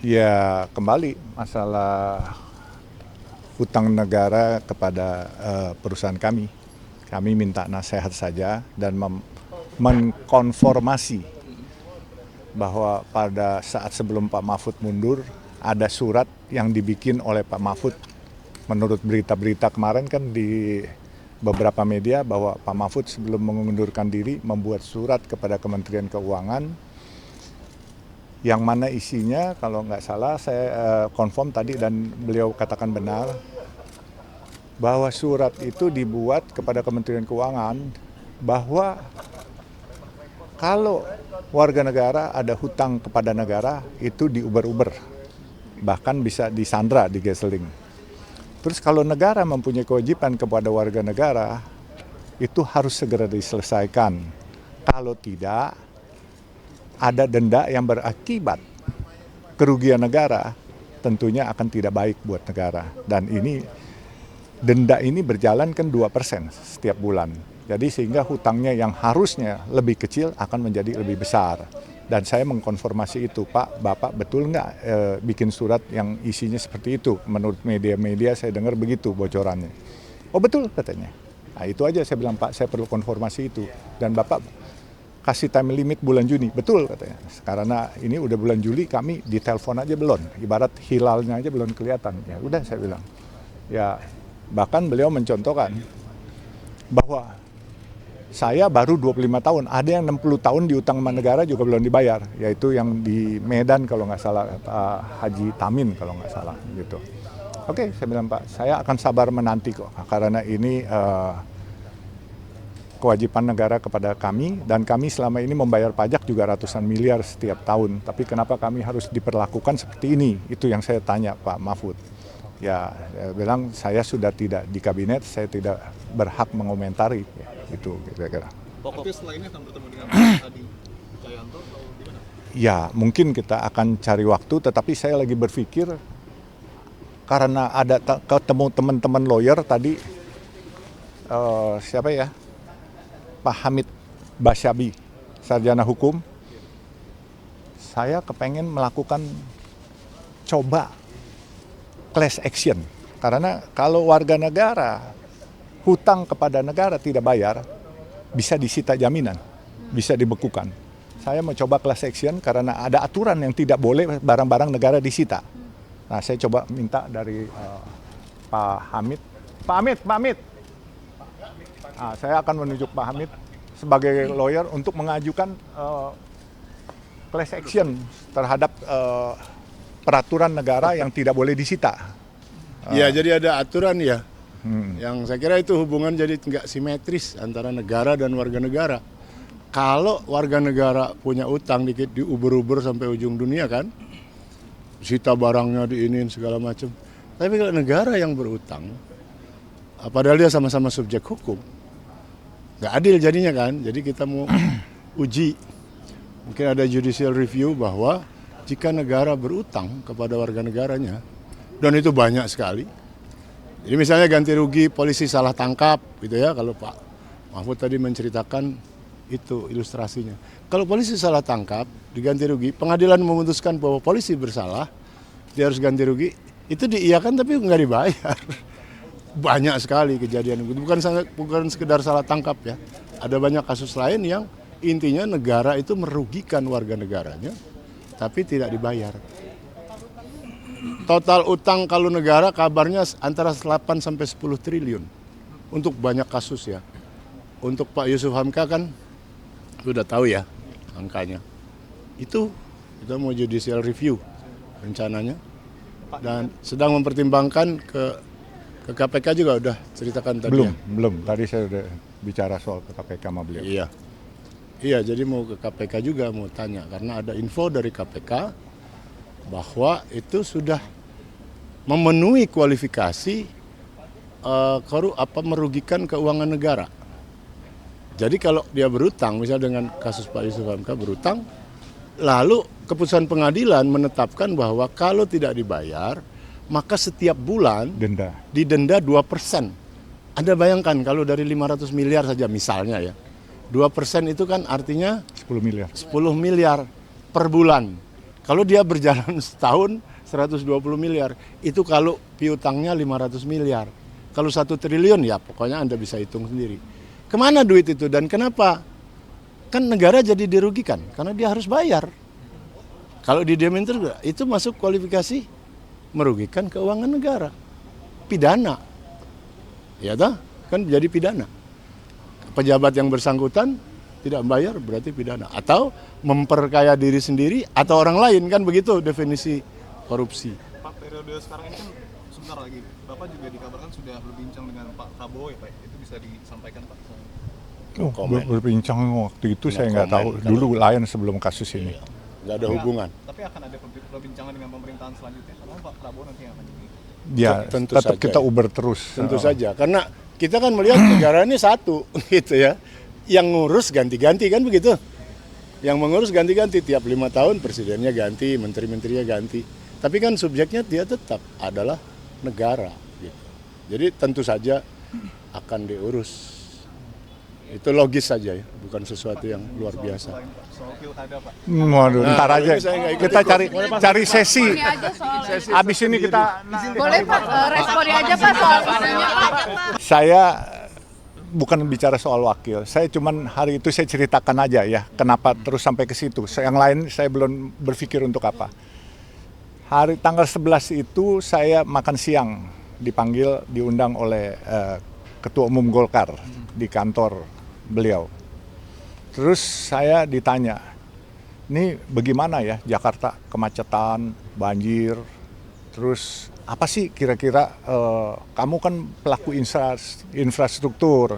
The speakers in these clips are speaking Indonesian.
Ya kembali masalah hutang negara kepada perusahaan kami. Kami minta nasihat saja dan mengkonformasi bahwa pada saat sebelum Pak Mahfud mundur ada surat yang dibikin oleh Pak Mahfud. Menurut berita-berita kemarin kan di beberapa media bahwa Pak Mahfud sebelum mengundurkan diri membuat surat kepada Kementerian Keuangan yang mana isinya kalau nggak salah saya confirm tadi dan beliau katakan benar bahwa surat itu dibuat kepada Kementerian Keuangan bahwa kalau warga negara ada hutang kepada negara itu diuber-uber, bahkan bisa disandra, digeseling. Terus kalau negara mempunyai kewajiban kepada warga negara itu harus segera diselesaikan. Kalau tidak, ada denda yang berakibat kerugian negara, tentunya akan tidak baik buat negara. Dan ini denda ini berjalan kan 2% setiap bulan. Jadi sehingga hutangnya yang harusnya lebih kecil akan menjadi lebih besar. Dan saya mengkonfirmasi itu, Pak, Bapak betul nggak bikin surat yang isinya seperti itu? Menurut media-media saya dengar begitu bocorannya. Oh betul katanya. Nah itu aja saya bilang, Pak, saya perlu konfirmasi itu. Dan Bapak kasih time limit bulan Juni, betul katanya. Karena ini udah bulan Juli, kami ditelepon aja belum, ibarat hilalnya aja belum kelihatan. Ya udah saya bilang. Ya bahkan beliau mencontohkan bahwa saya baru 25 tahun, ada yang 60 tahun diutang sama negara juga belum dibayar, yaitu yang di Medan kalau nggak salah, Haji Tamin kalau nggak salah gitu. Oke, saya bilang, Pak, saya akan sabar menanti kok, karena ini kewajiban negara kepada kami, dan kami selama ini membayar pajak juga ratusan miliar setiap tahun. Tapi kenapa kami harus diperlakukan seperti ini? Itu yang saya tanya Pak Mahfud. Ya, saya bilang saya sudah tidak di kabinet, saya tidak berhak mengomentari. Ya, itu kira-kira. Tapi setelah ini akan bertemu dengan Pak Hadi Cahyanto atau gimana? Ya, mungkin kita akan cari waktu, tetapi saya lagi berpikir karena ada ketemu teman-teman lawyer tadi, siapa ya? Pak Hamid Basyabi, sarjana hukum, saya kepengen melakukan coba class action. Karena kalau warga negara hutang kepada negara tidak bayar, bisa disita jaminan, bisa dibekukan. Saya mau coba class action karena ada aturan yang tidak boleh barang-barang negara disita. Nah, saya coba minta dari Pak Hamid. Pak Hamid. Nah, saya akan menunjuk Pak Hamid sebagai lawyer untuk mengajukan class action terhadap peraturan negara yang tidak boleh disita. Ya, jadi ada aturan ya. Yang saya kira itu hubungan jadi nggak simetris antara negara dan warga negara. Kalau warga negara punya utang dikit diuber-uber sampai ujung dunia kan, sita barangnya diinin segala macam. Tapi kalau negara yang berutang, padahal dia sama-sama subjek hukum, nggak adil jadinya kan. Jadi kita mau uji, mungkin ada judicial review bahwa jika negara berutang kepada warga negaranya, dan itu banyak sekali. Jadi misalnya ganti rugi polisi salah tangkap gitu ya, kalau Pak Mahfud tadi menceritakan itu ilustrasinya. Kalau polisi salah tangkap, diganti rugi, pengadilan memutuskan bahwa polisi bersalah, dia harus ganti rugi, itu diiyakan tapi nggak dibayar. Banyak sekali kejadian itu, bukan sekedar salah tangkap ya. Ada banyak kasus lain yang intinya negara itu merugikan warga negaranya, tapi tidak dibayar. Total utang kalau negara kabarnya antara 8 sampai 10 triliun untuk banyak kasus ya. Untuk Pak Yusuf Hamka kan sudah tahu ya angkanya. Itu kita mau judicial review rencananya dan sedang mempertimbangkan ke KPK juga udah ceritakan tadi. Belum. Tadi saya udah bicara soal ke KPK sama beliau. Iya, jadi mau ke KPK juga mau tanya karena ada info dari KPK bahwa itu sudah memenuhi kualifikasi merugikan keuangan negara. Jadi kalau dia berutang, misal dengan kasus Pak Yusuf Hamka berutang, lalu keputusan pengadilan menetapkan bahwa kalau tidak dibayar, maka setiap bulan didenda 2%. Anda bayangkan kalau dari 500 miliar saja misalnya ya, 2% itu kan artinya 10 miliar. 10 miliar per bulan. Kalau dia berjalan setahun 120 miliar, itu kalau piutangnya 500 miliar. Kalau 1 triliun ya pokoknya Anda bisa hitung sendiri. Kemana duit itu dan kenapa? Kan negara jadi dirugikan karena dia harus bayar. Kalau didiamin terus itu masuk kualifikasi merugikan keuangan negara. Pidana. Ya toh? Kan jadi pidana. Pejabat yang bersangkutan tidak membayar berarti pidana, atau memperkaya diri sendiri atau orang lain, kan begitu definisi korupsi. Pak, periode sekarang ini kan sebentar lagi Bapak juga dikabarkan sudah berbincang dengan Pak Prabowo ya Pak, itu bisa disampaikan Pak? Berbincang waktu itu saya nggak tahu, komen. dulu lain sebelum kasus ini. Nggak ada hubungan. Tapi akan ada perbincangan dengan pemerintahan selanjutnya, karena Pak Prabowo nanti yang akan jadi. Ya, Tentu tetap saja kita ya. uber terus. Tentu saja, karena kita kan melihat negara ini satu gitu ya. Yang ngurus ganti-ganti kan begitu. Yang mengurus ganti-ganti tiap 5 tahun presidennya ganti, menteri-menterinya ganti. Tapi kan subjeknya dia tetap adalah negara gitu. Jadi tentu saja akan diurus. Itu logis saja ya, bukan sesuatu yang luar biasa. Soal pilkada Pak. Waduh, ntar Nah, aja ini saya nggak ikut kita ikut. cari sesi. Ini aja soal Abis ini kita boleh Pak responnya aja Pak soal isunya Pak. saya bukan bicara soal wakil. Saya cuman hari itu saya ceritakan aja ya, kenapa terus sampai ke situ. Yang lain saya belum berpikir untuk apa. Hari tanggal 11 itu saya makan siang diundang oleh Ketua Umum Golkar di kantor beliau. Terus saya ditanya, ini bagaimana ya Jakarta, kemacetan, banjir, terus apa sih kira-kira kamu kan pelaku infrastruktur.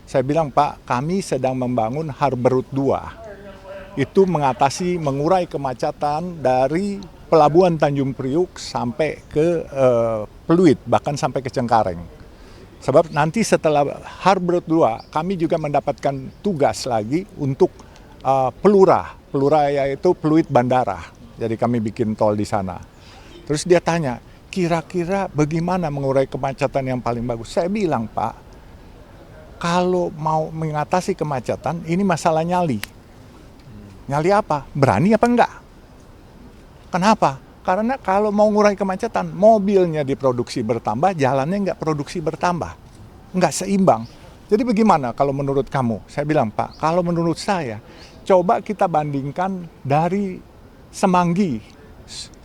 Saya bilang, Pak, kami sedang membangun Harbor Route 2. Itu mengurai kemacetan dari Pelabuhan Tanjung Priuk sampai ke Pluit, bahkan sampai ke Cengkareng. Sebab nanti setelah Harbor Route 2, kami juga mendapatkan tugas lagi untuk Pelura yaitu Pluit Bandara. Jadi kami bikin tol di sana. Terus dia tanya, kira-kira bagaimana mengurai kemacetan yang paling bagus? Saya bilang, Pak, kalau mau mengatasi kemacetan, ini masalah nyali. Nyali apa? Berani apa enggak? Kenapa? Karena kalau mau mengurai kemacetan, mobilnya diproduksi bertambah, jalannya enggak produksi bertambah. Enggak seimbang. Jadi bagaimana kalau menurut kamu? Saya bilang, Pak, kalau menurut saya, coba kita bandingkan dari Semanggi,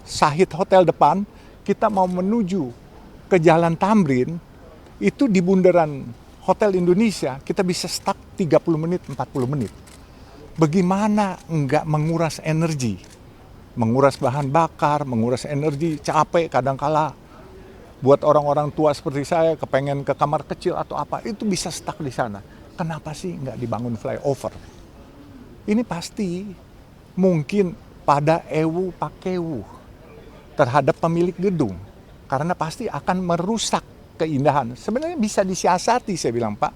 Sahid Hotel depan, kita mau menuju ke Jalan Tamrin, itu di bundaran Hotel Indonesia, kita bisa stuck 30 menit, 40 menit. Bagaimana enggak menguras energi? Menguras bahan bakar, menguras energi, capek kadangkala. Buat orang-orang tua seperti saya, kepengen ke kamar kecil atau apa, itu bisa stuck di sana. Kenapa sih enggak dibangun flyover? Ini pasti mungkin pada ewu pakewu terhadap pemilik gedung, karena pasti akan merusak keindahan. Sebenarnya bisa disiasati, saya bilang, Pak,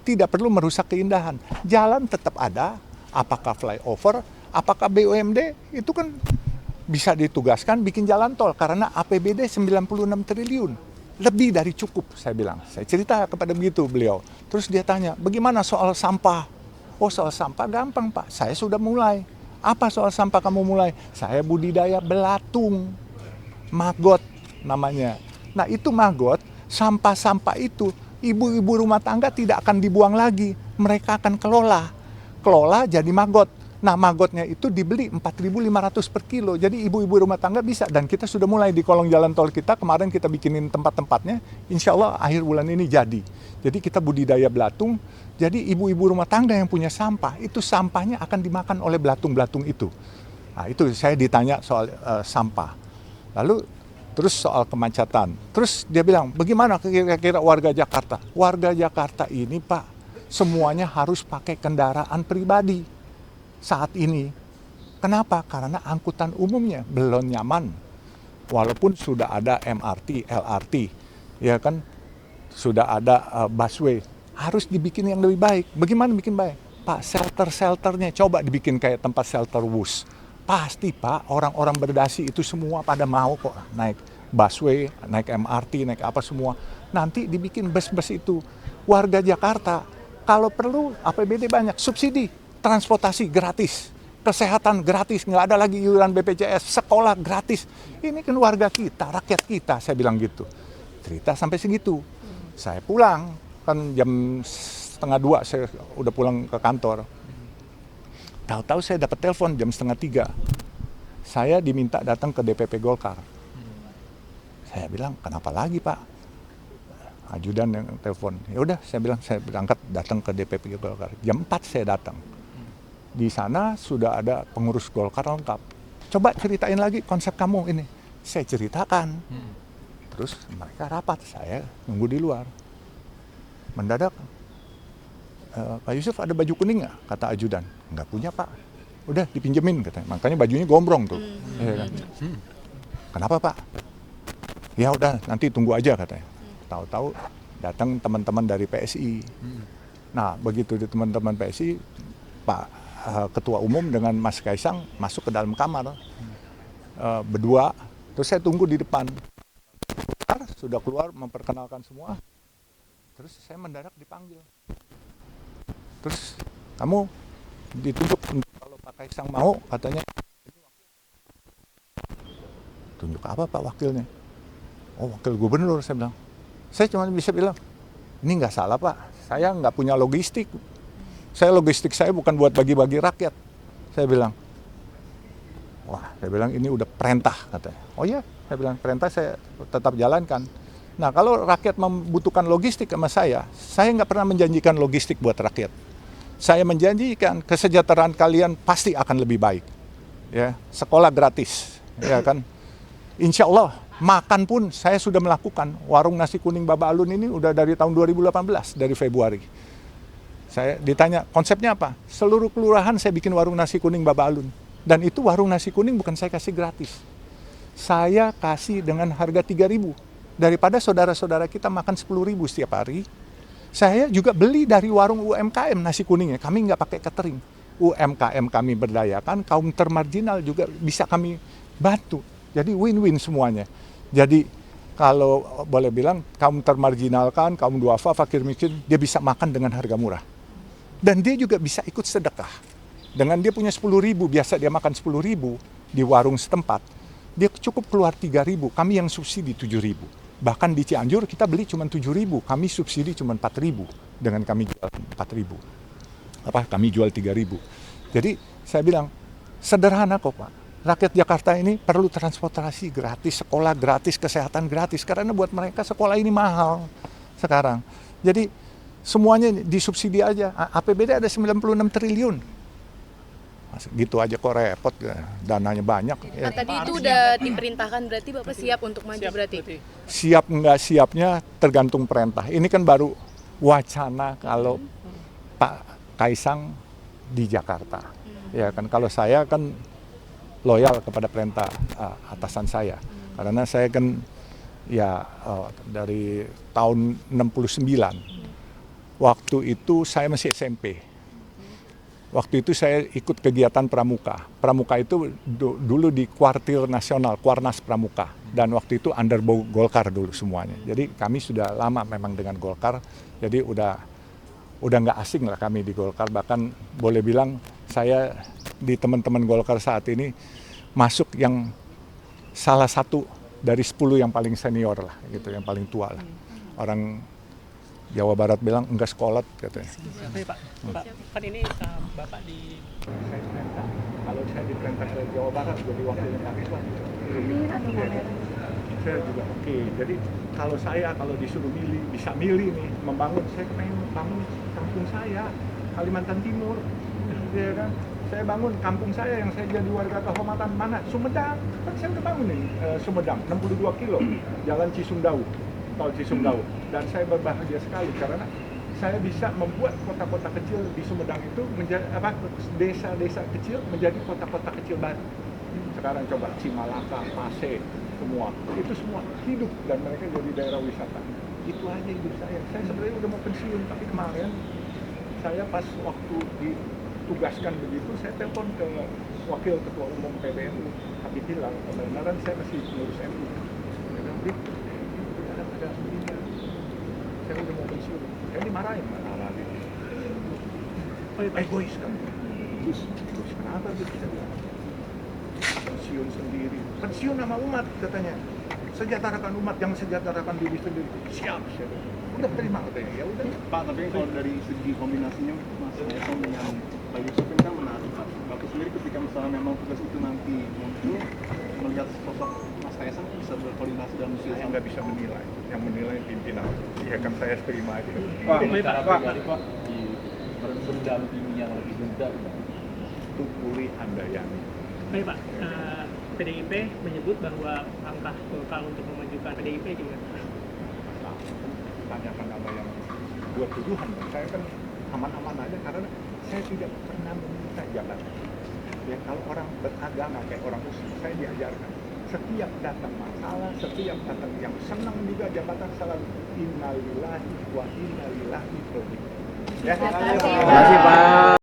tidak perlu merusak keindahan. Jalan tetap ada, apakah flyover, apakah BUMD, itu kan bisa ditugaskan bikin jalan tol, karena APBD 96 triliun. Lebih dari cukup, saya bilang. Saya cerita kepada begitu beliau. Terus dia tanya, bagaimana soal sampah? Oh, soal sampah gampang, Pak. Saya sudah mulai. Apa soal sampah kamu mulai? Saya budidaya belatung. Maggot namanya. Nah, itu maggot, sampah-sampah itu ibu-ibu rumah tangga tidak akan dibuang lagi. Mereka akan kelola jadi maggot. Nah, maggotnya itu dibeli 4.500 per kilo. Jadi ibu-ibu rumah tangga bisa. Dan kita sudah mulai di kolong jalan tol kita. Kemarin kita bikinin tempat-tempatnya. Insya Allah akhir bulan ini jadi. Jadi kita budidaya belatung. Jadi ibu-ibu rumah tangga yang punya sampah, itu sampahnya akan dimakan oleh belatung-belatung itu. Nah, itu saya ditanya soal sampah. Lalu terus soal kemacetan. Terus dia bilang, bagaimana kira-kira warga Jakarta? Warga Jakarta ini, Pak, semuanya harus pakai kendaraan pribadi saat ini. Kenapa? Karena angkutan umumnya belum nyaman. Walaupun sudah ada MRT, LRT, ya kan, sudah ada busway. Harus dibikin yang lebih baik. Bagaimana bikin baik? Pak, shelter-shelternya coba dibikin kayak tempat shelter WUS. Pasti, Pak, orang-orang berdasi itu semua pada mau kok naik busway, naik MRT, naik apa semua. Nanti dibikin bus-bus itu. Warga Jakarta, kalau perlu APBD banyak, subsidi, transportasi gratis. kesehatan gratis, nggak ada lagi iuran BPJS, sekolah gratis. Ini kan warga kita, rakyat kita, saya bilang gitu. Cerita sampai segitu. Saya pulang, kan jam 1:30 saya udah pulang ke kantor. Tahu-tahu saya dapat telepon jam 2:30. Saya diminta datang ke DPP Golkar. Saya bilang, kenapa lagi Pak? Ajudan yang telepon. Ya udah, saya bilang saya berangkat datang ke DPP Golkar. Jam 4 saya datang. Di sana sudah ada pengurus Golkar lengkap. Coba ceritain lagi konsep kamu ini. Saya ceritakan. Terus mereka rapat, saya nunggu di luar. Mendadak, Pak Yusuf ada baju kuning nggak? Kata ajudan. Nggak punya Pak. Udah dipinjemin katanya. Makanya bajunya gombrong tuh. Ya kan? Kenapa Pak? Ya udah nanti tunggu aja katanya. Tahu-tahu datang teman-teman dari PSI. Nah begitu di teman-teman PSI, Pak Ketua Umum dengan Mas Kaisang masuk ke dalam kamar berdua. Terus saya tunggu di depan. Sudah keluar memperkenalkan semua. Terus saya mendadak dipanggil. Terus kamu ditunjuk kalau Pak Kaisang mau katanya. Tunjuk apa Pak wakilnya? Oh wakil gubernur, saya bilang. Saya cuma bisa bilang, ini nggak salah Pak, saya nggak punya logistik. Logistik saya bukan buat bagi-bagi rakyat. Saya bilang, wah, saya bilang ini udah perintah katanya. Oh iya, saya bilang perintah saya tetap jalankan. Nah kalau rakyat membutuhkan logistik sama saya nggak pernah menjanjikan logistik buat rakyat. Saya menjanjikan kesejahteraan kalian pasti akan lebih baik. Ya, sekolah gratis, ya kan. Insya Allah. Makan pun saya sudah melakukan. Warung nasi kuning Baba Alun ini udah dari tahun 2018, dari Februari. Saya ditanya, konsepnya apa? Seluruh kelurahan saya bikin warung nasi kuning Baba Alun. Dan itu warung nasi kuning bukan saya kasih gratis. Saya kasih dengan harga 3.000. Daripada saudara-saudara kita makan 10.000 setiap hari, saya juga beli dari warung UMKM nasi kuningnya. Kami nggak pakai catering. UMKM kami berdayakan, kaum termarginal juga bisa kami bantu. Jadi win-win semuanya. Jadi kalau boleh bilang kaum termarginalkan, kaum duafa, fakir miskin, dia bisa makan dengan harga murah. Dan dia juga bisa ikut sedekah. Dengan dia punya 10.000, biasa dia makan 10.000 di warung setempat. Dia cukup keluar 3.000, kami yang subsidi 7.000. Bahkan di Cianjur kita beli cuma 7.000, kami subsidi cuma 4.000 dengan kami jual 4.000. Kami jual 3.000. Jadi saya bilang, sederhana kok Pak. Rakyat Jakarta ini perlu transportasi gratis, sekolah gratis, kesehatan gratis. Karena buat mereka sekolah ini mahal sekarang. Jadi semuanya disubsidi aja. APBD ada 96 triliun. Gitu aja kok repot, dananya banyak. Nah, tadi itu udah diperintahkan, berarti Bapak siap untuk maju berarti? Siap nggak siapnya tergantung perintah. Ini kan baru wacana kalau Pak Kaisang di Jakarta. Ya kan kalau saya kan loyal kepada perintah atasan saya. Karena saya kan dari tahun 69. Waktu itu saya masih SMP. Waktu itu saya ikut kegiatan Pramuka. Pramuka itu dulu di Kuartir Nasional, Kuarnas Pramuka. Dan waktu itu under Golkar dulu semuanya. Jadi kami sudah lama memang dengan Golkar. Jadi udah nggak asing lah kami di Golkar. Bahkan boleh bilang saya di teman-teman Golkar saat ini masuk yang salah satu dari 10 yang paling senior lah, gitu, yang paling tua lah. Orang Jawa Barat bilang enggak sekolah katanya. Pak, kan ini Bapak di Kalau saya diperintah dari Jawa Barat jadi wakilnya Pak Ridwan. Saya juga oke. Jadi kalau disuruh bisa milih nih membangun, saya pengen bangun kampung saya, Kalimantan Timur. Ya kan? Saya bangun kampung saya yang saya jadi warga kehormatan mana? Sumedang. Kan saya udah bangun nih Sumedang 62 kilo Jalan Cisumdawu, tol Cisumdawu. Dan saya berbahagia sekali karena saya bisa membuat kota-kota kecil di Sumedang itu menjadi desa-desa kecil menjadi kota-kota kecil baru. Sekarang coba Cimalaka, Pasé, semua itu semua hidup dan mereka jadi daerah wisata. Itu aja hidup saya. Saya sebenarnya udah mau pensiun tapi kemarin saya pas waktu ditugaskan begitu saya telepon ke Wakil Ketua Umum PBNU Habib Hilal, kebenaran saya masih pengurus MU. Saya bilang, ada begini. Saya udah mau pensiun. Saya dimarahin malah egois kamu. Terus Apa itu kita bilang? Pensiun sendiri, pensiun sama umat katanya. Sejahterakan umat, jangan sejahterakan diri sendiri. Siap. Udah terima katanya. Ya udah. Pak, tapi kalau dari segi kombinasinya Mas Kaisang dengan Pak Yusuf ini kan menarik Pak. Bapak sendiri ketika misalnya memang tugas itu nanti muncul, melihat sosok Mas Kaisang bisa berkoordinasi dalam Saya nggak bisa menilai. Yang menilai pimpinan. Ya kan saya terima aja. Pak, Pak, di berdampingi yang lebih muda Itu pulih Handayani. Baik Pak, PDIP menyebut bahwa langkah Golkar untuk memajukan PDIP gimana? Nah, tanyakan apa yang buat tuduhan. Saya kan aman-aman aja karena saya tidak pernah meminta jabatan. Ya kalau orang beragama kayak orang Muslim, saya diajarkan setiap datang masalah, setiap datang yang senang juga jabatan selalu innalillahi wa inna ilaihi raji'un. Ya, Terima kasih, Pak.